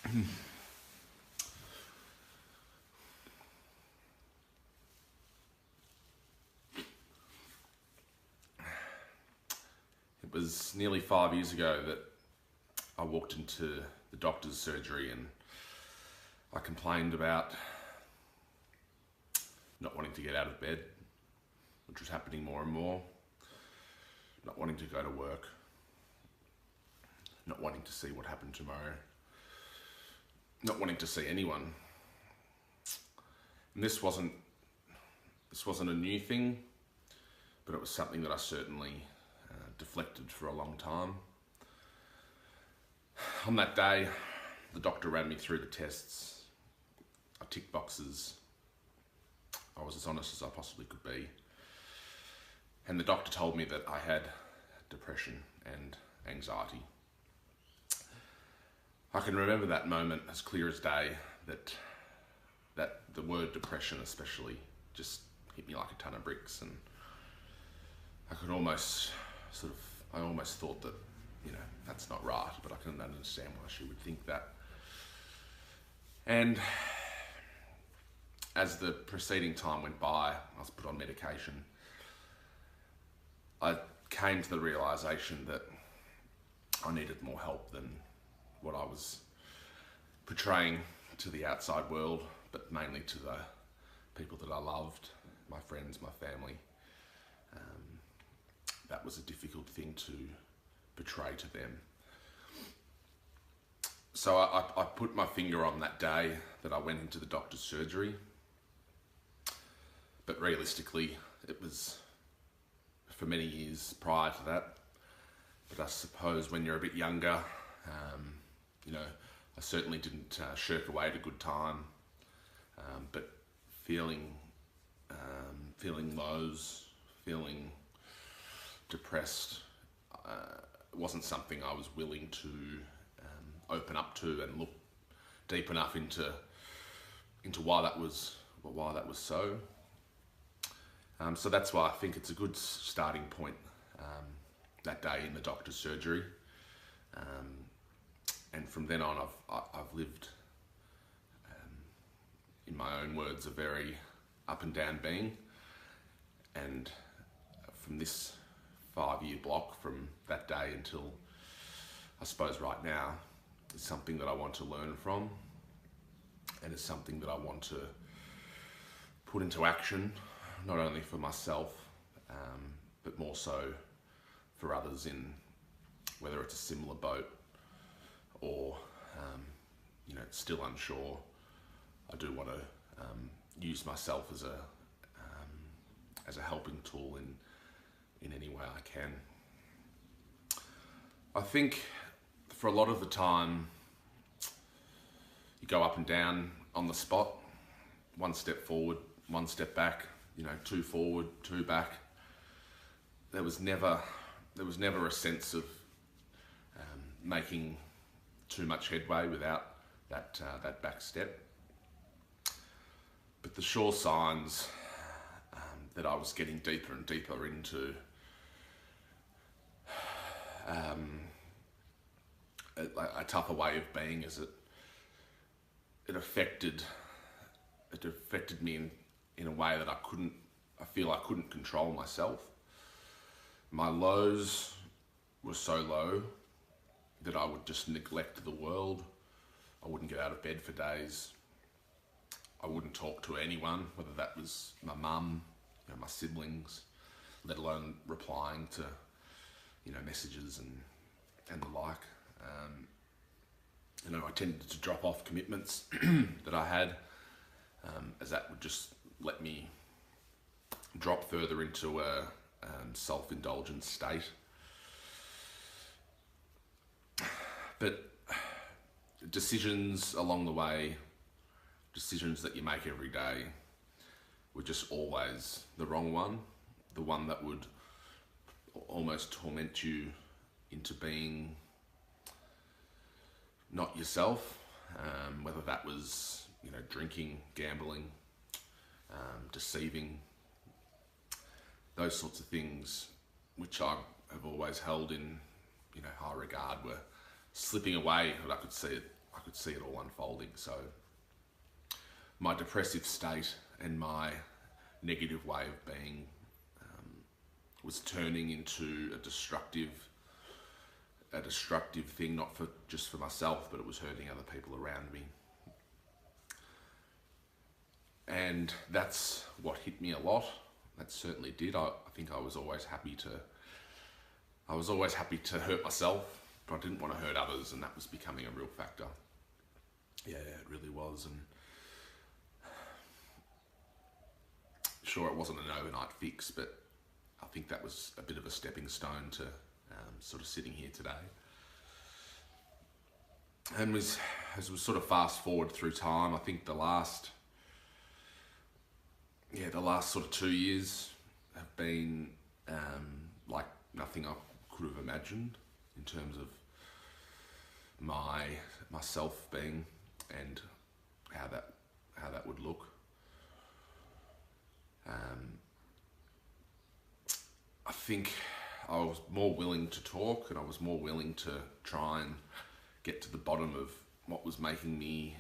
It was nearly 5 years ago that I walked into the doctor's surgery and I complained about not wanting to get out of bed, which was happening more and more, not wanting to go to work, not wanting to see what happened tomorrow, not wanting to see anyone. And this wasn't a new thing, but it was something that I certainly deflected for a long time. On that day, the doctor ran me through the tests. I ticked boxes. I was as honest as I possibly could be. And the doctor told me that I had depression and anxiety. I can remember that moment as clear as day, that the word depression especially just hit me like a ton of bricks, and I almost thought that, that's not right, but I couldn't understand why she would think that. And as the preceding time went by, I was put on medication. I came to the realization that I needed more help than what I was portraying to the outside world, but mainly to the people that I loved, my friends, my family. That was a difficult thing to portray to them. So I put my finger on that day that I went into the doctor's surgery. But realistically, it was for many years prior to that. But I suppose when you're a bit younger, I certainly didn't shirk away at a good time. But feeling lows, feeling depressed, wasn't something I was willing to open up to and look deep enough into why that was so. So that's why I think it's a good starting point, that day in the doctor's surgery. And from then on, I've lived, in my own words, a very up and down being. And from this 5-year block, from that day until I suppose right now, is something that I want to learn from, and it's something that I want to put into action, not only for myself, but more so for others in whether it's a similar boat or still unsure. I do want to use myself as a helping tool in any way I can. I think for a lot of the time, you go up and down on the spot, one step forward, one step back, 2 forward, 2 back. There was never a sense of making too much headway without that back step. But the sure signs that I was getting deeper and deeper into a tougher way of being is it affected me in a way that I feel I couldn't control myself. My lows were so low that I would just neglect the world. I wouldn't get out of bed for days. I wouldn't talk to anyone, whether that was my mum, my siblings, let alone replying to messages and the like. I tended to drop off commitments that I had, as that would just let me drop further into a self-indulgent state. But decisions along the way, decisions that you make every day, were just always the wrong one, the one that would almost torment you into being not yourself, whether that was drinking, gambling, deceiving, those sorts of things, which I have always held in high regard, were slipping away, and I could see it I could see it all unfolding. So my depressive state and my negative way of being was turning into a destructive thing, not just for myself, but it was hurting other people around me. And that's what hit me a lot. That certainly did. I think I was always happy to hurt myself, but I didn't want to hurt others, and that was becoming a real factor. Yeah, it really was. And sure, it wasn't an overnight fix, but I think that was a bit of a stepping stone to sort of sitting here today. And as we sort of fast forward through time, I think the last sort of 2 years have been like nothing I could have imagined in terms of myself being and how that would look. I think I was more willing to talk, and I was more willing to try and get to the bottom of what was making me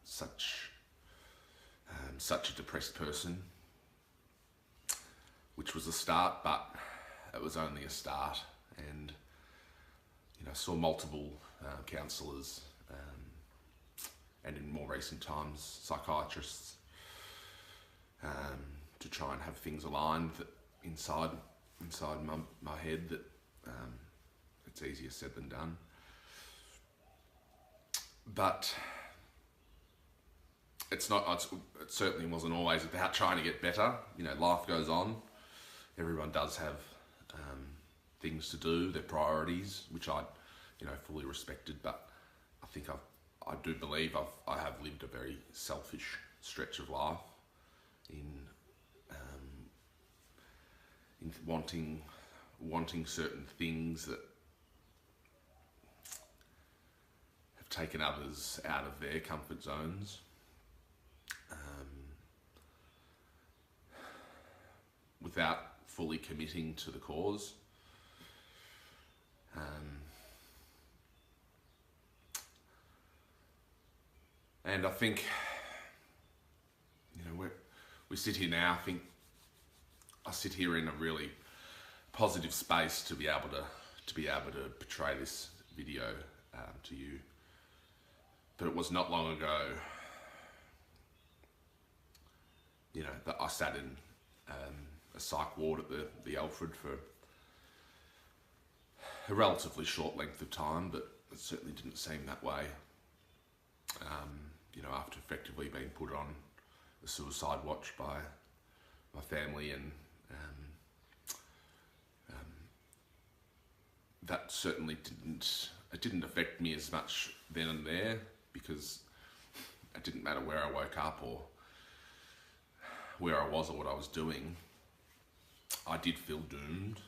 such a depressed person, which was a start, but it was only a start. And I saw multiple counsellors, and in more recent times psychiatrists, to try and have things aligned that inside my head, that it's easier said than done. But it certainly wasn't always about trying to get better. Life goes on. Everyone does have things to do, their priorities, which I fully respected. But I think I do believe I have lived a very selfish stretch of life in wanting certain things that have taken others out of their comfort zones. Without fully committing to the cause. And I think, we sit here now. I think I sit here in a really positive space to be able to portray this video to you. But it was not long ago, that I sat in a psych ward at the Alfred for a relatively short length of time, but it certainly didn't seem that way. After effectively being put on a suicide watch by my family, and that certainly didn't affect me as much then and there, because it didn't matter where I woke up or where I was or what I was doing. I did feel doomed.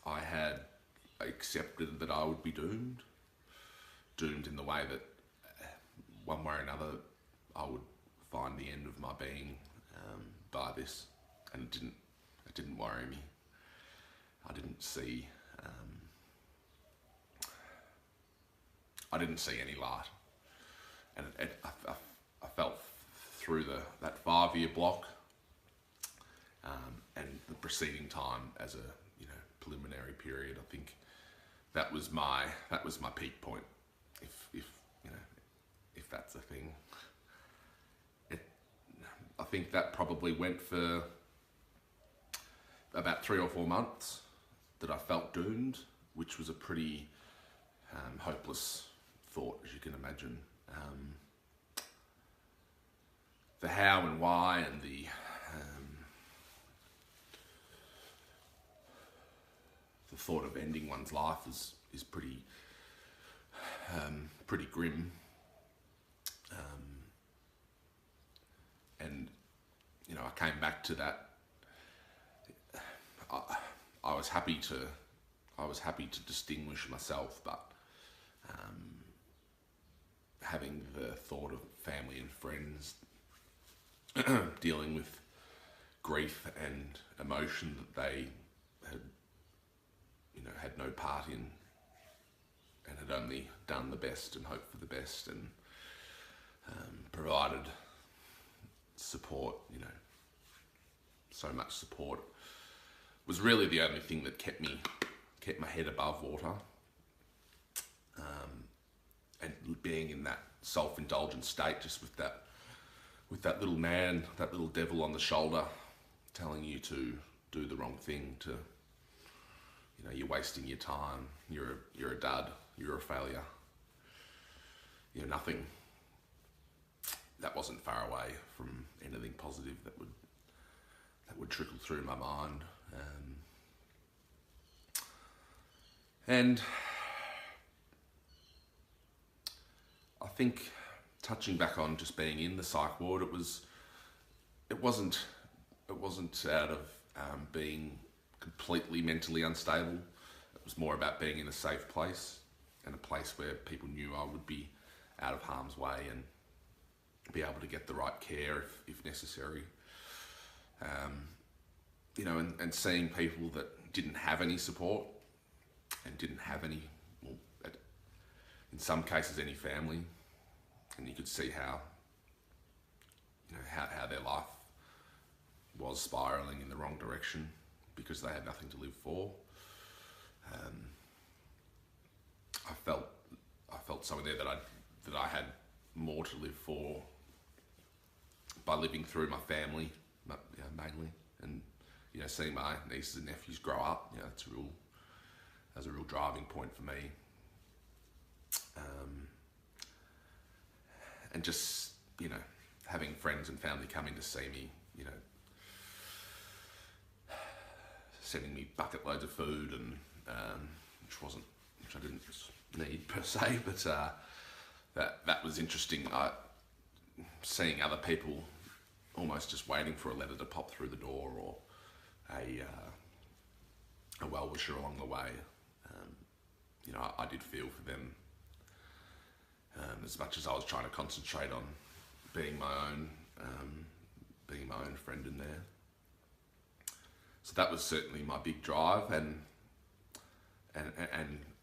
I had accepted that I would be doomed in the way that one way or another I would find the end of my being by this, and it didn't worry me. I didn't see any light, and I felt through that 5-year block and the preceding time as a preliminary period. I think that was my peak point, if that's a thing. I think that probably went for about 3 or 4 months that I felt doomed, which was a pretty hopeless thought, as you can imagine. The how and why and the thought of ending one's life is pretty grim. And I came back to that. I was happy to distinguish myself, but having the thought of family and friends dealing with grief and emotion that they had no part in, and had only done the best and hoped for the best, and provided support, so much support, was really the only thing that kept my head above water. And being in that self-indulgent state, just with that little man, that little devil on the shoulder, telling you to do the wrong thing, you're wasting your time, you're a dud, you're a failure, you're nothing. That wasn't far away from anything positive that would trickle through my mind. And I think, touching back on just being in the psych ward, it wasn't out of being completely mentally unstable. It was more about being in a safe place, and a place where people knew I would be out of harm's way and be able to get the right care if necessary. And seeing people that didn't have any support and didn't have any, in some cases, any family, and you could see how their life was spiraling in the wrong direction because they had nothing to live for. I felt something there that I had more to live for by living through my family, mainly, and seeing my nieces and nephews grow up. That's a real driving point for me. And just having friends and family coming to see me, sending me bucket loads of food, and which I didn't need per se, but that was interesting. Seeing other people almost just waiting for a letter to pop through the door, or a well-wisher along the way. I did feel for them, as much as I was trying to concentrate on being my own friend in there. So that was certainly my big drive, and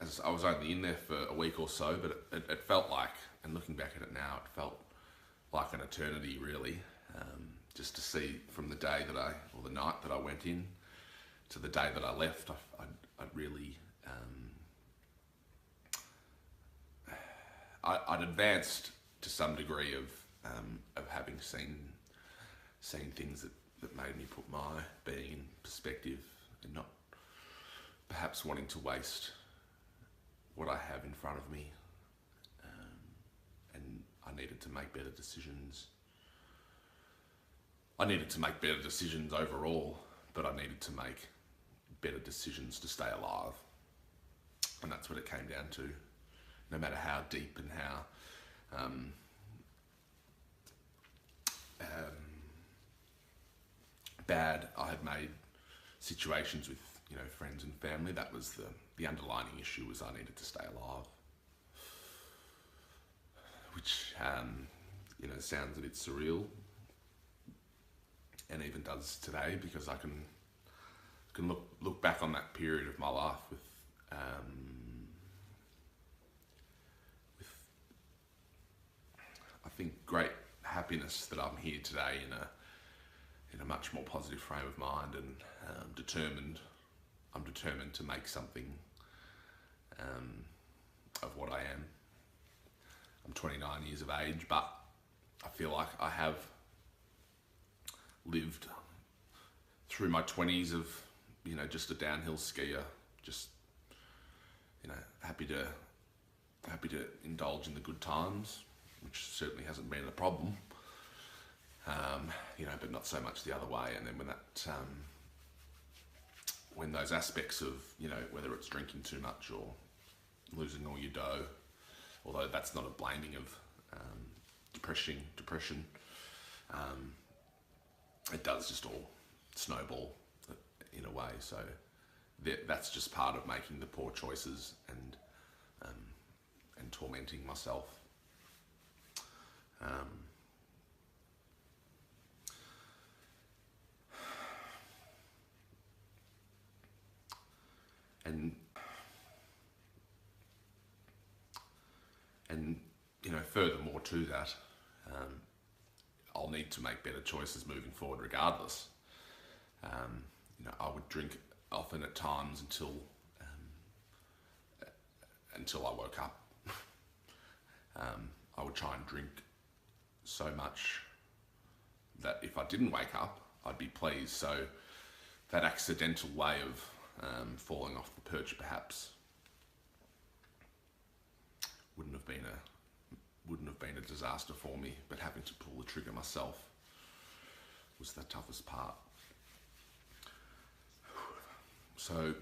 as I was only in there for a week or so, but it felt like, and looking back at it now, it felt like an eternity, really. Just to see from the day or the night that I went in to the day that I left, I'd really, I'd advanced to some degree of having seen things that made me put my being in perspective, and not perhaps wanting to waste what I have in front of me. And I needed to make better decisions. I needed to make better decisions overall, but I needed to make better decisions to stay alive. And that's what it came down to. No matter how deep and how bad I had made situations with friends and family, that was the underlying issue, was I needed to stay alive. Which sounds a bit surreal, and even does today, because I can look back on that period of my life with I think great happiness that I'm here today in a much more positive frame of mind, and I'm determined to make something of what I am. I'm 29 years of age, but I feel like I have lived through my 20s of, just a downhill skier, just, happy to indulge in the good times, which certainly hasn't been a problem, but not so much the other way. And then when those aspects of, whether it's drinking too much or losing all your dough, although that's not a blaming of depression, it does just all snowball in a way. So that's just part of making the poor choices and tormenting myself. And furthermore to that, I'll need to make better choices moving forward regardless. I would drink often at times until I woke up. I would try and drink so much that if I didn't wake up, I'd be pleased. So that accidental way of falling off the perch perhaps wouldn't have been a disaster for me, but having to pull the trigger myself was the toughest part. So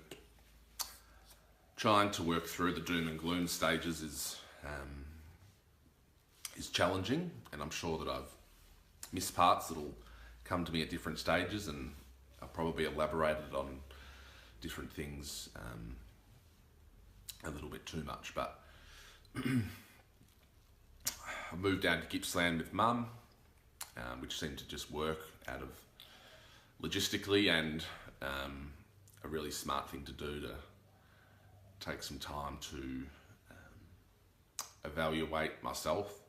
trying to work through the doom and gloom stages is challenging, and I'm sure that I've missed parts that'll come to me at different stages, and I've probably elaborated on different things a little bit too much, but I moved down to Gippsland with Mum, which seemed to just work out of logistically and a really smart thing to do, to take some time to evaluate myself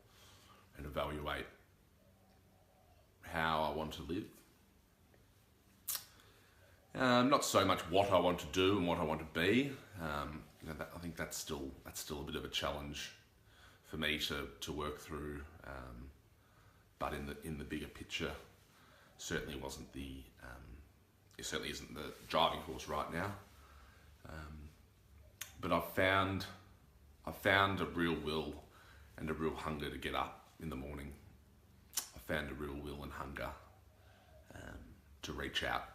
and evaluate how I want to live. Not so much what I want to do and what I want to be. I think that's still a bit of a challenge for me to work through. But in the bigger picture, certainly it certainly isn't the driving force right now. But I've found a real will and a real hunger to get up in the morning. I found a real will and hunger to reach out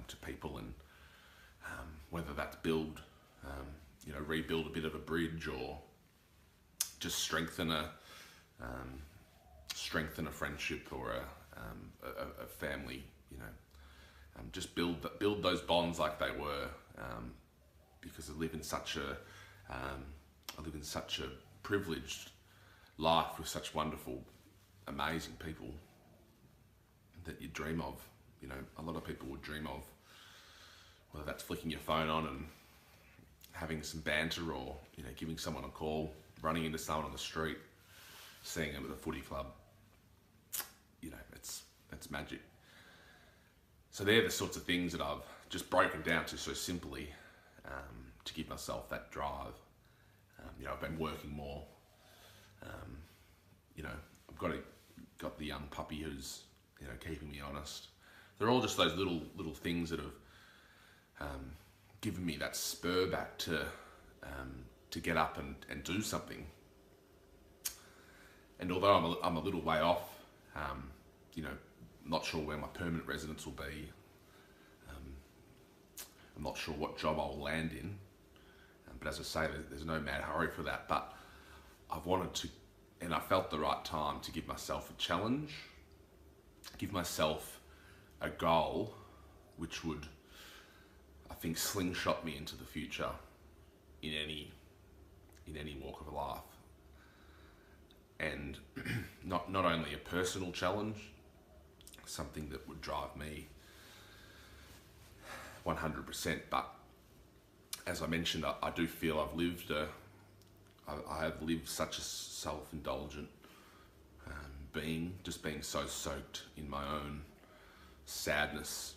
to people, and whether that's rebuild a bit of a bridge, or just strengthen a friendship or a family. Just build those bonds like they were, because I live in such a privileged life with such wonderful, amazing people that you dream of. A lot of people would dream of, whether that's flicking your phone on and having some banter, or giving someone a call, running into someone on the street, seeing them at the footy club. It's magic. So they're the sorts of things that I've just broken down to so simply, to give myself that drive. I've been working more. I've got the young puppy who's keeping me honest. They're all just those little things that have given me that spur back to get up and do something. And although I'm a little way off, not sure where my permanent residence will be. I'm not sure what job I'll land in. But as I say, there's no mad hurry for that. But I've wanted to, and I felt the right time to give myself a challenge, give myself a goal, which would, I think, slingshot me into the future in any walk of life. And not only a personal challenge, something that would drive me 100%, but as I mentioned, I do feel I have lived such a self-indulgent being, just being so soaked in my own sadness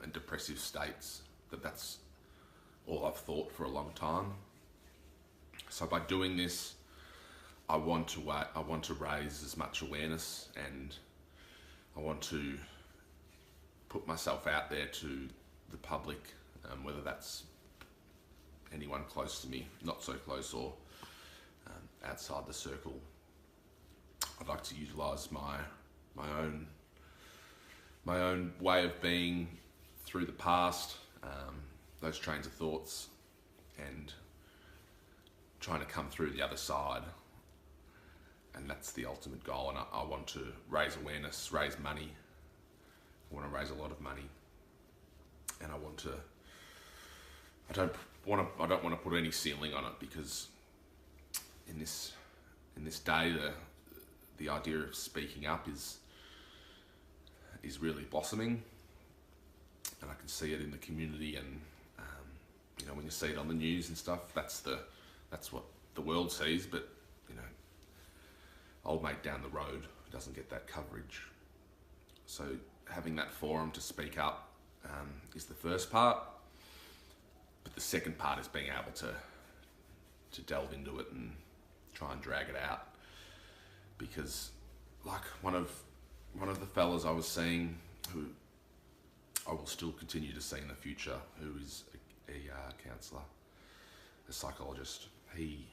and depressive states, that's all I've thought for a long time. So by doing this, I want to raise as much awareness, and I want to put myself out there to the public, whether that's anyone close to me, not so close, or outside the circle. I'd like to utilise my own way of being through the past, those trains of thoughts, and trying to come through the other side. And that's the ultimate goal. And I want to raise awareness, raise money. I want to raise a lot of money, and I don't want to put any ceiling on it, because in this day, the idea of speaking up is really blossoming, and I can see it in the community, and when you see it on the news and stuff, that's what the world sees. But you know, old mate down the road doesn't get that coverage. So having that forum to speak up is the first part, but the second part is being able to delve into it and try and drag it out. Because like one of the fellas I was seeing, who I will still continue to see in the future, who is a counsellor, a psychologist, he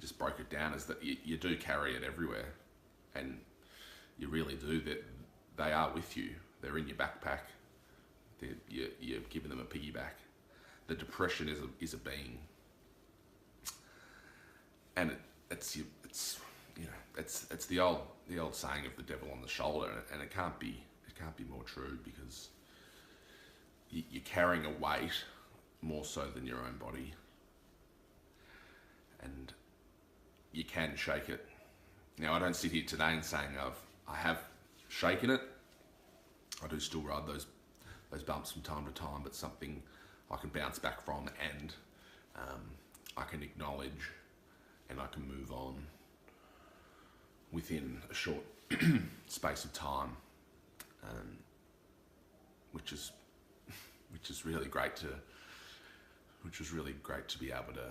just broke it down as that you do carry it everywhere, and you really do. That they are with you. They're in your backpack. You're giving them a piggyback. The depression is a being, and it's the old saying of the devil on the shoulder, and it can't be more true, because you're carrying a weight more so than your own body, and you can shake it. Now, I don't sit here today and saying I have shaken it. I do still ride those bumps from time to time, but something I can bounce back from, and I can acknowledge, and I can move on within a short space of time, which is really great to be able to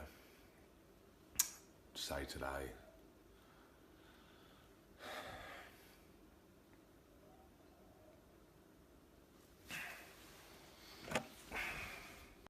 say today.